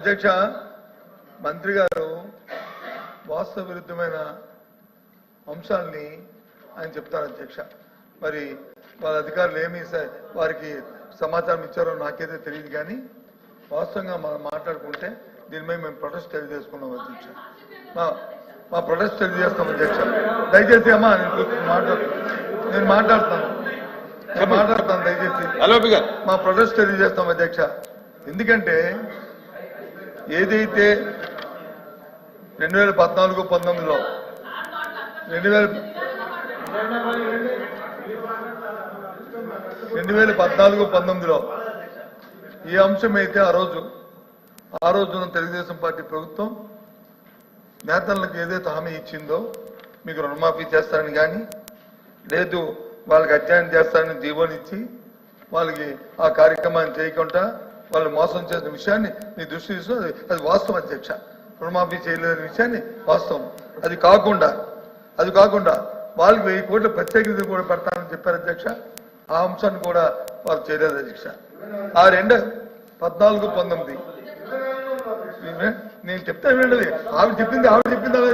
అధ్యక్ష మంత్రి గారు వాస్తవ విరుద్ధమైన అంశాలని ఆయన చెప్తారు అధ్యక్ష. మరి వాళ్ళ అధికారులు ఏమి వారికి సమాచారం ఇచ్చారో నాకైతే తెలియదు, కానీ వాస్తవంగా మనం మాట్లాడుకుంటే దీని మీద మేము ప్రొటెస్ట్ తెలియజేసుకున్నాం అధ్యక్ష. మా ప్రొటెస్ట్ తెలియజేస్తాం అధ్యక్ష. దయచేసి అమ్మా నేను మాట్లాడతాను దయచేసి మా ప్రొటెస్ట్ తెలియజేస్తాం అధ్యక్ష. ఎందుకంటే ఏదైతే 2014-19లో 2014-19లో ఈ అంశం అయితే ఆ రోజున తెలుగుదేశం పార్టీ ప్రభుత్వం నేతలకు ఏదైతే హామీ ఇచ్చిందో మీకు రుణమాఫీ చేస్తారని కానీ లేదు వాళ్ళకి అధ్యయనం చేస్తారని జీవోనిచ్చి వాళ్ళకి ఆ కార్యక్రమాన్ని చేయకుండా వాళ్ళు మోసం చేసిన విషయాన్ని మీ దృష్టి తీసుకుని అది వాస్తవం అధ్యక్ష. రుణమాఫీ చేయలేని విషయాన్ని వాస్తవం. అది కాకుండా వాళ్ళకి 1000 కోట్ల ప్రత్యేక నిధులు కూడా పెడతానని చెప్పారు అధ్యక్ష. ఆ అంశాన్ని కూడా వాళ్ళు చేయలేదు అధ్యక్ష. ఆ 2014-19 నేను చెప్తాను వినండి. ఆవిడ చెప్పింది అలా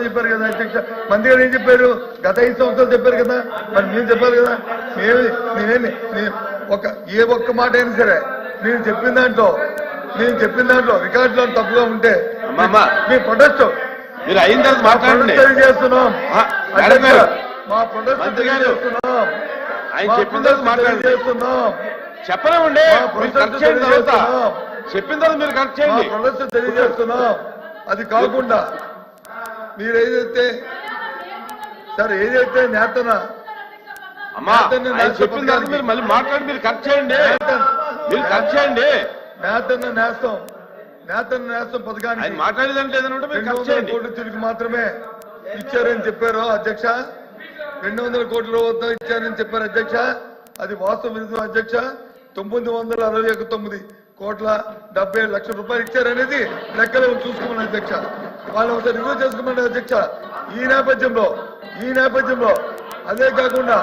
చెప్పారు కదా అధ్యక్ష. మంత్రి గారు ఏం చెప్పారు? గత 5 సంవత్సరాలు చెప్పారు కదా, మరి మేము చెప్పాలి కదా. ఏ ఒక్క మాట అయినా సరే నేను చెప్పిన దాంట్లో రికార్డులో తప్పుగా ఉంటే మీ ప్రొటెస్ట్ మీరు అయిన తర్వాత మాట్లాడండి. చేస్తున్నాం మా ప్రొటెస్ట్ చేస్తున్నాం. ఆయన చెప్పిన తర్వాత మాట్లాడండి. చెప్పలేమండి. చెప్పిన తర్వాత మీరు కరెక్ట్ చేయండి. ప్రొటెస్ట్ తెలియజేస్తున్నాం. అది కాకుండా మీరు ఏదైతే నేతన అమ్మా చెప్పిన తర్వాత మీరు మళ్ళీ మాట్లాడి మీరు కరెక్ట్ చేయండి. నేతన్న నేస్తం పథకానికి మాట్లాడేదంటే 200 కోట్ల తిరిగి మాత్రమే ఇచ్చారని చెప్పారు అధ్యక్ష. 200 కోట్ల రూపాయలు ఇచ్చారని చెప్పారు అధ్యక్ష. అది వాస్తవ విరుద్ధం అధ్యక్ష. 969 కోట్ల 77 లక్షల రూపాయలు ఇచ్చారనేది లెక్కలు చూసుకోమని అధ్యక్ష. వాళ్ళు ఒకసారి రివ్యూ చేసుకోమని అధ్యక్ష. ఈ నేపథ్యంలో అదే కాకుండా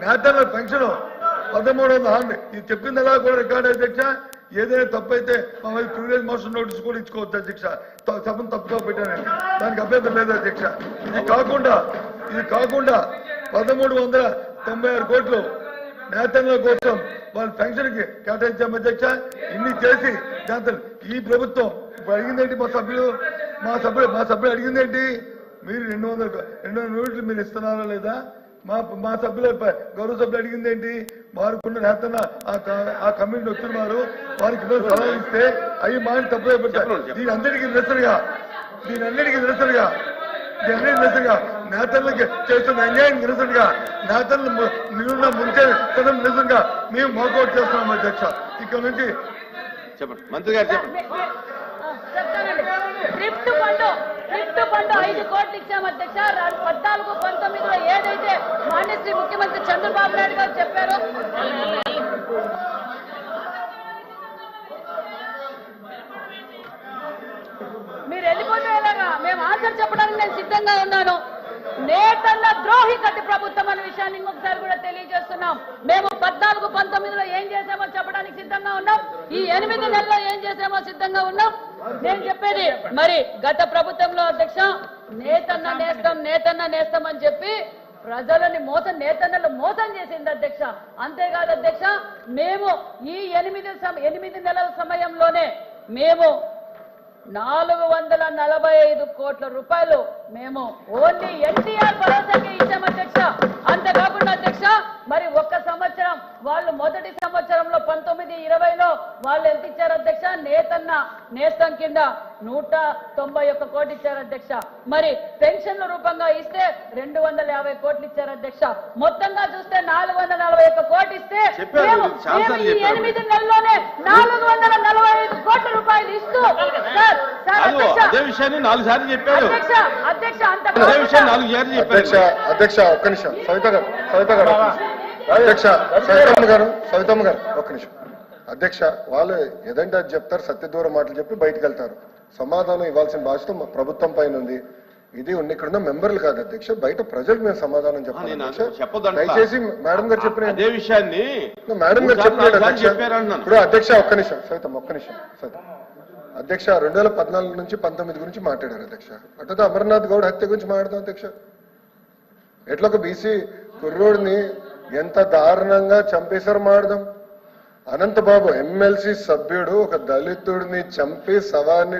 నేతన్న పెన్షన్ 1300 ఇది చెప్పిందలా కూడా రికార్డు అధ్యక్ష. ఏదైనా తప్పైతే మా వైపు ప్రివిలేజ్ మోషన్ నోటీస్ కూడా ఇచ్చుకోవచ్చు అధ్యక్ష. సభను తప్పుగా పెట్టానండి, దానికి అభ్యంతరం లేదు అధ్యక్ష. ఇది కాకుండా 1396 కోట్లు నేతన్ల కోసం వాళ్ళ పెన్షన్ కి కేటాయించాం అధ్యక్ష. ఇన్ని చేసి దాంతో ఈ ప్రభుత్వం అడిగిందేంటి? మా సభ్యులు అడిగిందేంటి? మీరు 200 యూనిట్లు మీరు ఇస్తున్నారా లేదా? మా సభ్యుల గౌరవ సభ్యులు అడిగింది ఏంటి? వారికి నేతన్న ఆ కమిటీని వచ్చినారు, వారికి సలహా ఇస్తే అవి మాని తప్పుగా పెట్టారు. దీని అన్నిటికీ నిరసనగా నేతలకు చేస్తున్న అన్యాయం నిరసనగా నేతలను ముంచే నిరసనగా మేము వాకౌట్ చేస్తున్నాం అధ్యక్ష. ఇక్కడ నుంచి చెప్పండి మంత్రి గారు చెప్పండి. లిఫ్ట్ ఫండ్ 5 కోట్లు ఇచ్చాం అధ్యక్ష. 14-19లో ఏదైతే మాన్యశ్రీ ముఖ్యమంత్రి చంద్రబాబు నాయుడు గారు చెప్పారో మీరు వెళ్ళిపోతే ఎలాగా? మేము ఆన్సర్ చెప్పడానికి నేను సిద్ధంగా ఉన్నాను. నేతన్న ద్రోహి గట్టి ప్రభుత్వం అనే విషయాన్ని ఇంకొకసారి కూడా తెలియజేస్తున్నాం. మేము 14-19లో ఏం చేసామో చెప్పడానికి సిద్ధంగా ఉన్నాం. ఈ 8 నెలల్లో ఏం చేసామో సిద్ధంగా ఉన్నాం. నేను చెప్పేది మరి గత ప్రభుత్వంలో అధ్యక్ష నేతన్న నేస్తం అని చెప్పి ప్రజలని నేతన్నలు మోసం చేసింది అధ్యక్ష. అంతేకాదు అధ్యక్ష, మేము ఈ 8 నెలల సమయంలోనే మేము 445 కోట్ల రూపాయలు మేము ఓన్లీ ఎన్టీఆర్ భరోసాకి ఇచ్చాం అధ్యక్ష. అంతేకాకుండా అధ్యక్ష మరి ఒక్క సంవత్సరం వాళ్ళు మొదటి సంవత్సరంలో 19-20లో వాళ్ళు ఎంత ఇచ్చారు అధ్యక్ష? నేస్తం కింద 191 కోట్లు ఇచ్చారు అధ్యక్ష. మరి పెన్షన్ల రూపంగా ఇస్తే 250 కోట్లు ఇచ్చారు అధ్యక్ష. మొత్తంగా చూస్తే 441 కోట్లు ఇస్తే మేము ఈ 8 నెలల్లోనే 445 కోట్ల రూపాయలు ఇస్తూ అదే విషయాన్ని 4 సార్లు చెప్పారు అధ్యక్ష. అధ్యక్ష ఒక్క నిమిషం సవితమ్మ గారు ఒక్క నిమిషం. అధ్యక్ష వాళ్ళు ఏదంటే అది చెప్తారు, సత్యదూర మాటలు చెప్పి బయటకు వెళ్తారు. సమాధానం ఇవ్వాల్సిన బాధ్యత ప్రభుత్వం పైన ఉంది. ఇది ఇక్కడున్న మెంబర్లు కాదు అధ్యక్ష, బయట ప్రజలకు మేము సమాధానం చెప్పాలి. దయచేసి మేడం గారు చెప్పిన అదే విషయాన్ని మేడం గారు చెప్పినాడు అధ్యక్ష. ఇప్పుడు అధ్యక్ష ఒక్క నిమిషం సవితమ్మ అధ్యక్ష 2014 నుంచి 19 గురించి మాట్లాడారు అధ్యక్ష. అటు అమర్నాథ్ గౌడ్ హత్య గురించి మాట్లాడతాం అధ్యక్ష. ఎట్లా ఒక బీసీ కుర్రోడిని ఎంత దారుణంగా చంపేశారు మాడదాం. అనంతబాబు ఎమ్మెల్సీ సభ్యుడు ఒక దళితుడిని చంపి శవాన్ని